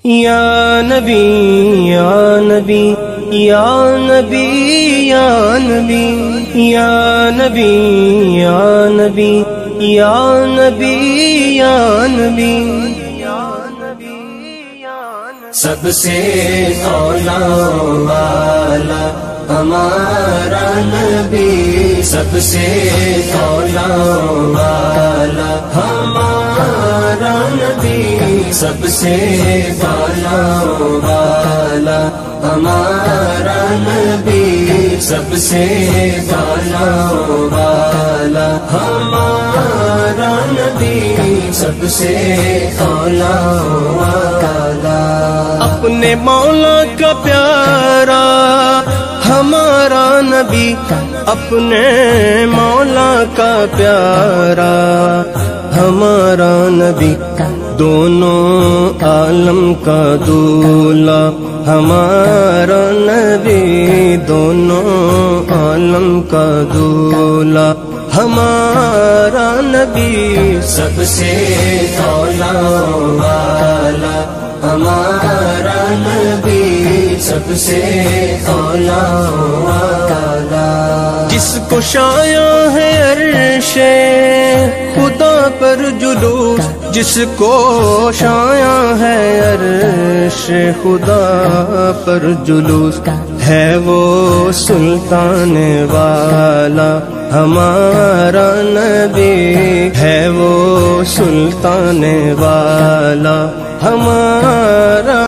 یا نبی یا نبی یا نبی یا نبی یا نبی یا نبی یا نبی یا نبی سب سے اولا والا ہمارا نبی، سب سے اولا والا ہمارا نبی، سب سے اولا والا ہمارا نبی، سب سے اولا والا ہمارا نبی، سب سے اولا والا اپنے مولا کا پیارا ہمارا نبی، اپنے مولا کا پیارا ہمارا نبی، دونوں عالم کا دولا ہمارا نبی، دونوں عالم کا دولا ہمارا نبی، سب سے اولا والا ہمارا نبی، سب سے اولا والا جس کو شایع ہے عرش خدا پر جلوس، جس کو شایع ہے عرش خدا پر جلوس، ہے وہ سلطان والا ہمارا نبی، ہے وہ سلطان والا ہمارا